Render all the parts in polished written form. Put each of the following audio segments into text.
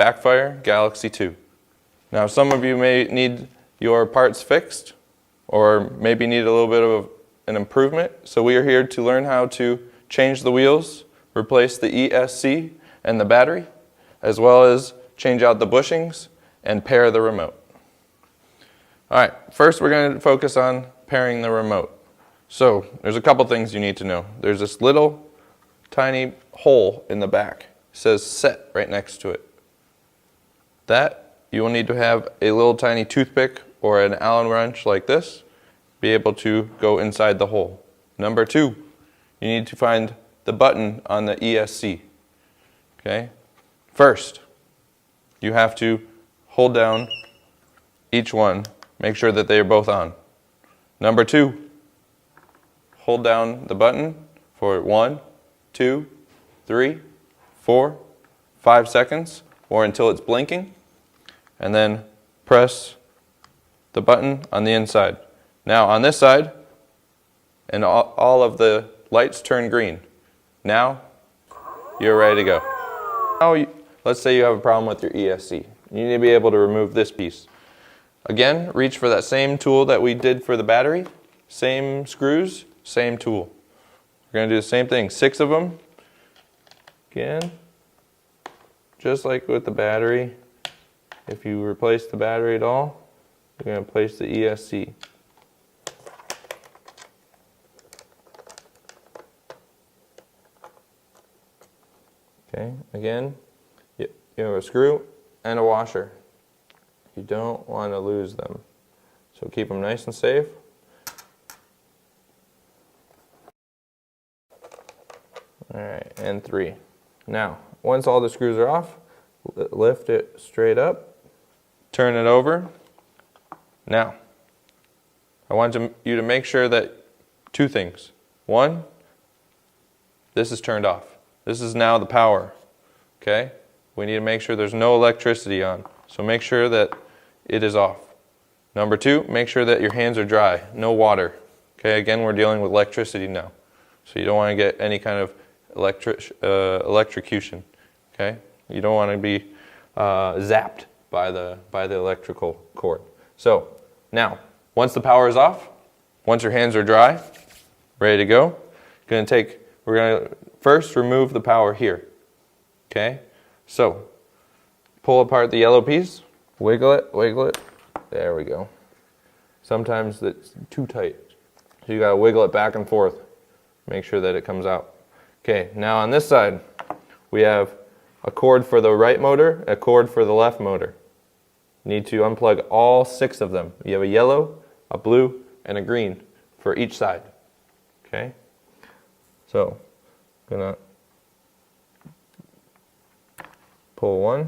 Backfire Galaxy 2. Now some of you may need your parts fixed or maybe need a little bit of an improvement. So we are here to learn how to change the wheels, replace the ESC and the battery, as well as change out the bushings and pair the remote. Alright, first we're going to focus on pairing the remote. So there's a couple things you need to know. There's this little tiny hole in the back. It says set right next to it. That you will need to have a little tiny toothpick or an Allen wrench like this, be able to go inside the hole. Number two, you need to find the button on the ESC. Okay? First, you have to hold down each one, make sure that they are both on. Number two, hold down the button for 1, 2, 3, 4, 5 seconds, or until it's blinking, and then press the button on the inside. Now on this side, and all of the lights turn green. Now you're ready to go. Now let's say you have a problem with your ESC. You need to be able to remove this piece. Again, reach for that same tool that we did for the battery. Same screws, same tool. We're going to do the same thing, 6 of them. Again, just like with the battery, if you replace the battery at all, you're going to place the ESC. Okay, again, you have a screw and a washer. You don't want to lose them. So keep them nice and safe. Alright, and 3. Now, once all the screws are off, lift it straight up, turn it over. Now, I want you to make sure that 2 things. 1, this is turned off. This is now the power. Okay? We need to make sure there's no electricity on. So make sure that it is off. Number 2, make sure that your hands are dry, no water. Okay, again, we're dealing with electricity now. So you don't want to get any kind of electrocution. Okay? You don't want to be zapped by the electrical cord. So now, once the power is off, once your hands are dry, ready to go, we're going to first remove the power here. Okay? So pull apart the yellow piece, wiggle it. There we go. Sometimes it's too tight. So you got to wiggle it back and forth. Make sure that it comes out. Okay, now on this side, we have a cord for the right motor, a cord for the left motor. You need to unplug all 6 of them. You have a yellow, a blue, and a green for each side. Okay? So, I'm gonna pull 1,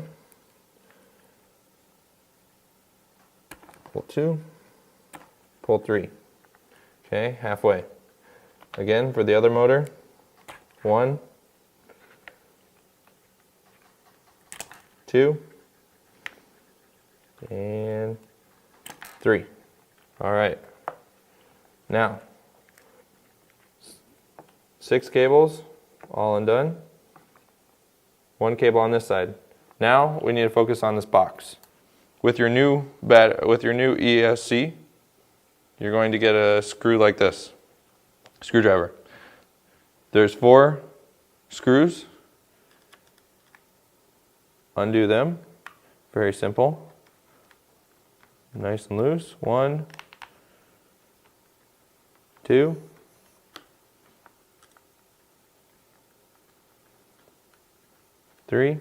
pull 2, pull 3. Okay, halfway. Again, for the other motor, 1, 2, and 3. All right. Now, 6 cables, all undone. 1 cable on this side. Now we need to focus on this box. With your new ESC, you're going to get a screw like this, screwdriver. There's 4 screws. Undo them. Very simple. Nice and loose. 1, 2, 3,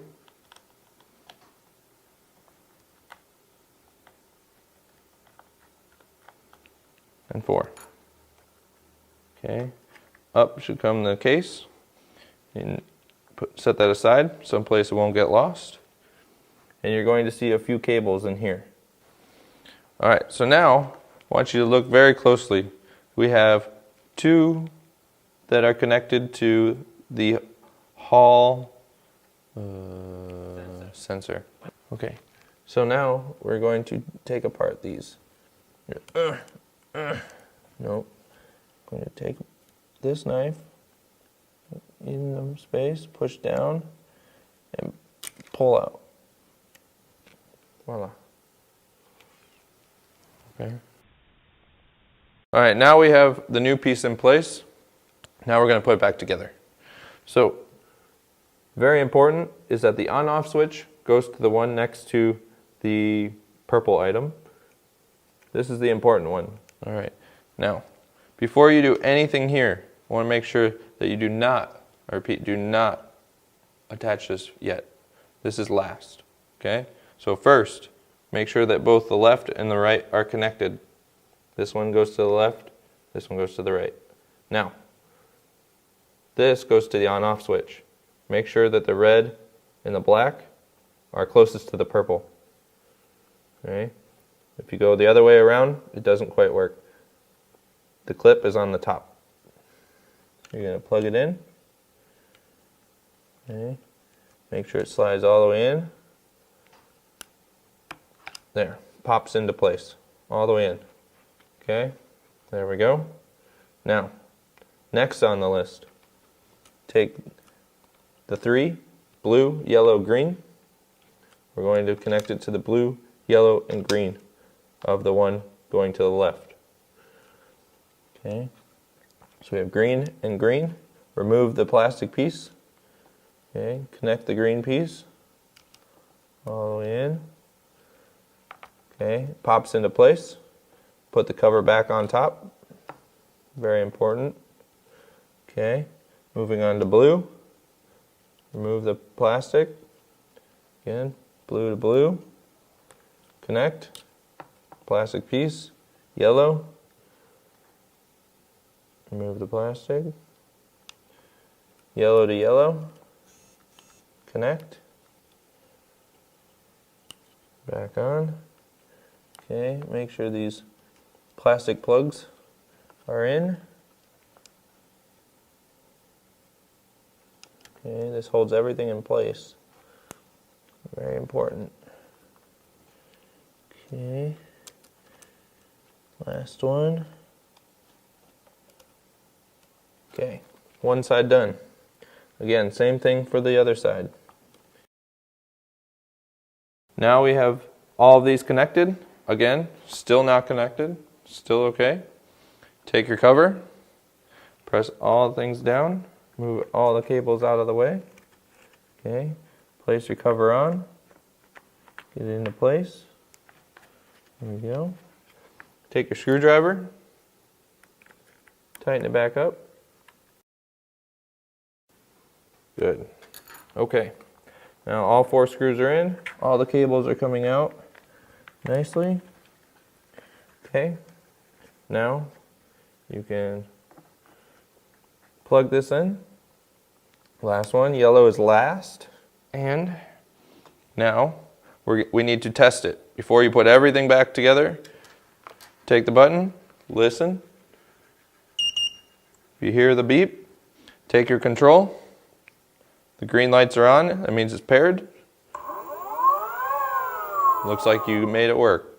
and 4. Okay, up should come the case, and set that aside someplace it won't get lost. And you're going to see a few cables in here. Alright, so now I want you to look very closely. We have 2 that are connected to the Hall sensor. Okay, so now we're going to take apart these. Nope. I'm going to take this knife in the space, push down, and pull out. Voila. Okay. All right, now we have the new piece in place. Now we're going to put it back together. So, very important is that the on-off switch goes to the one next to the purple item. This is the important one. All right. Now, before you do anything here, I want to make sure that you do not, I repeat, do not attach this yet. This is last. Okay? So first, make sure that both the left and the right are connected. This one goes to the left, this one goes to the right. Now, this goes to the on-off switch. Make sure that the red and the black are closest to the purple. Okay? If you go the other way around, it doesn't quite work. The clip is on the top. You're going to plug it in. Okay. Make sure it slides all the way in. There. Pops into place. All the way in. Okay. There we go. Now, next on the list, take the 3, blue, yellow, green. We're going to connect it to the blue, yellow, and green of the one going to the left. Okay. So we have green and green. Remove the plastic piece. Okay. Connect the green piece all the way in. Okay. Pops into place. Put the cover back on top. Very important. Okay. Moving on to blue. Remove the plastic. Again, blue to blue. Connect. Plastic piece. Yellow. Remove the plastic. Yellow to yellow. Connect. Back on. Okay, make sure these plastic plugs are in. Okay, this holds everything in place. Very important. Okay. Last one. Okay, one side done. Again, same thing for the other side. Now we have all of these connected. Again, still not connected. Still okay. Take your cover. Press all things down. Move all the cables out of the way. Okay. Place your cover on. Get it into place. There we go. Take your screwdriver. Tighten it back up. Good. Okay. Now all 4 screws are in. All the cables are coming out nicely. Okay. Now you can plug this in. Last one. Yellow is last. And now we need to test it. Before you put everything back together, take the button, listen. If you hear the beep, take your control. The green lights are on, that means it's paired. Looks like you made it work.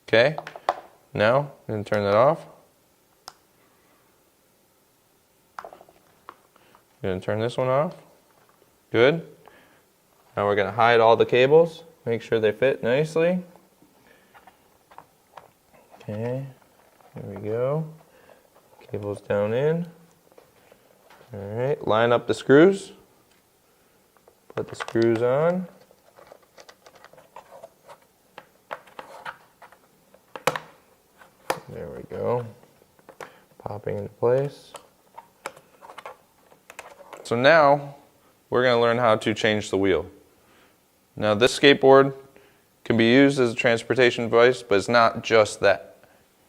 Okay, now I'm going to turn that off. I'm going to turn this one off. Good. Now we're going to hide all the cables, make sure they fit nicely. Okay, there we go. Cables down in. Alright, line up the screws. Put the screws on. There we go. Popping into place. So now we're going to learn how to change the wheel. Now this skateboard can be used as a transportation device, but it's not just that.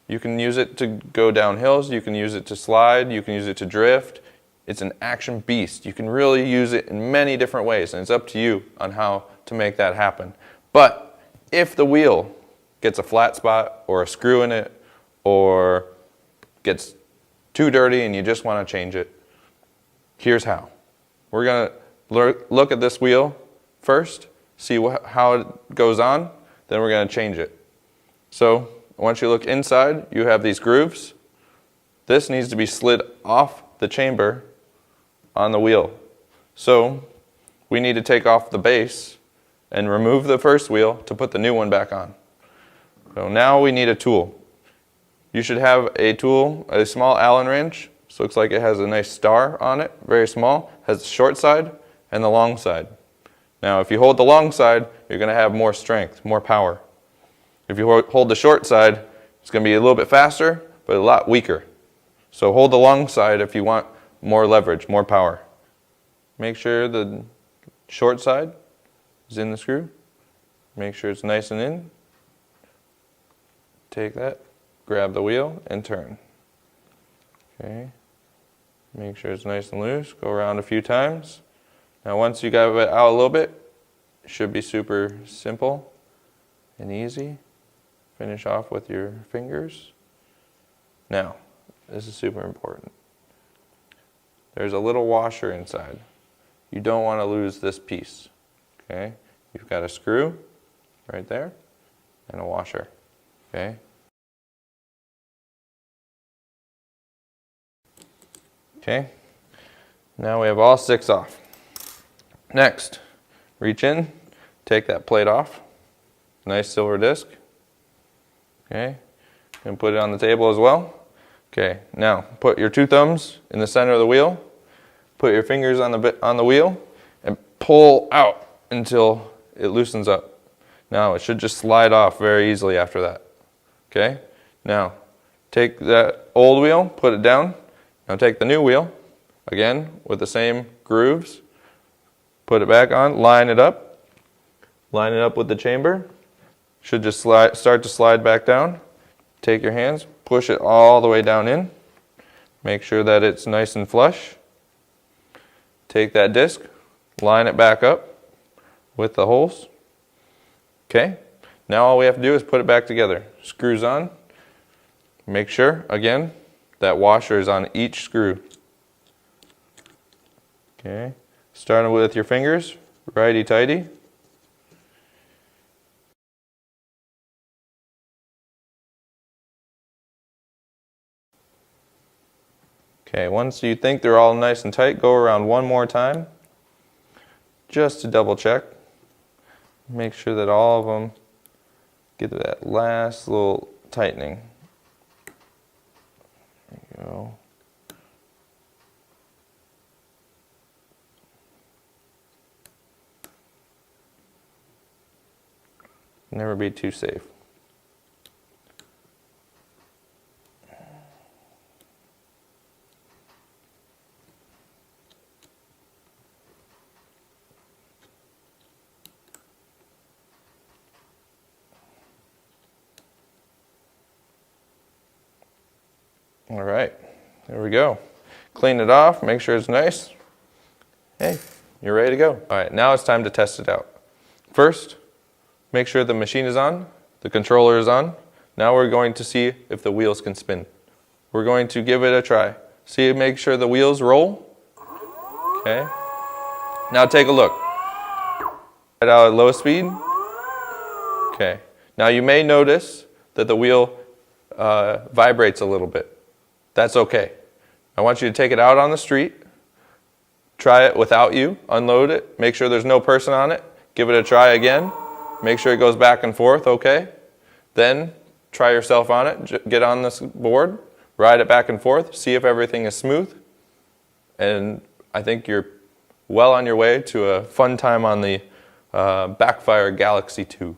You can use it to go down hills, you can use it to slide, you can use it to drift. It's an action beast. You can really use it in many different ways, and it's up to you on how to make that happen. But if the wheel gets a flat spot or a screw in it or gets too dirty and you just want to change it, here's how. We're going to look at this wheel first, see how it goes on, then we're going to change it. So once you look inside, you have these grooves. This needs to be slid off the chamber on the wheel. So we need to take off the base and remove the first wheel to put the new one back on. So now we need a tool. You should have a tool, a small Allen wrench. So it looks like it has a nice star on it, very small, has the short side and the long side. Now if you hold the long side, you're going to have more strength, more power. If you hold the short side, it's going to be a little bit faster, but a lot weaker. So hold the long side if you want more leverage, more power. Make sure the short side is in the screw. Make sure it's nice and in. Take that, grab the wheel, and turn. Okay. Make sure it's nice and loose. Go around a few times. Now once you got it out a little bit, it should be super simple and easy. Finish off with your fingers. Now, this is super important. There's a little washer inside. You don't want to lose this piece. Okay? You've got a screw right there and a washer. Okay? Okay? Now we have all 6 off. Next, reach in, take that plate off. Nice silver disc. Okay? And put it on the table as well. Okay, now put your 2 thumbs in the center of the wheel. Put your fingers on the wheel and pull out until it loosens up. Now it should just slide off very easily after that. Okay? Now take that old wheel, put it down. Now take the new wheel, again with the same grooves. Put it back on, line it up. Line it up with the chamber. Should just start to slide back down. Take your hands, push it all the way down in. Make sure that it's nice and flush. Take that disc, line it back up with the holes. Okay, now all we have to do is put it back together. Screws on. Make sure, again, that washer is on each screw. Okay, starting with your fingers, righty-tighty. Okay, once you think they're all nice and tight, go around one more time just to double check. Make sure that all of them get that last little tightening. There you go. Never be too safe. All right, there we go. Clean it off, make sure it's nice. Hey, you're ready to go. All right, now it's time to test it out. First, make sure the machine is on, the controller is on. Now we're going to see if the wheels can spin. We're going to give it a try. See, make sure the wheels roll. Okay. Now take a look. Right out at low speed. Okay. Now you may notice that the wheel vibrates a little bit. That's okay. I want you to take it out on the street, try it without you, unload it, make sure there's no person on it, give it a try again, make sure it goes back and forth, okay? Then try yourself on it, get on this board, ride it back and forth, see if everything is smooth, and I think you're well on your way to a fun time on the Backfire Galaxy 2.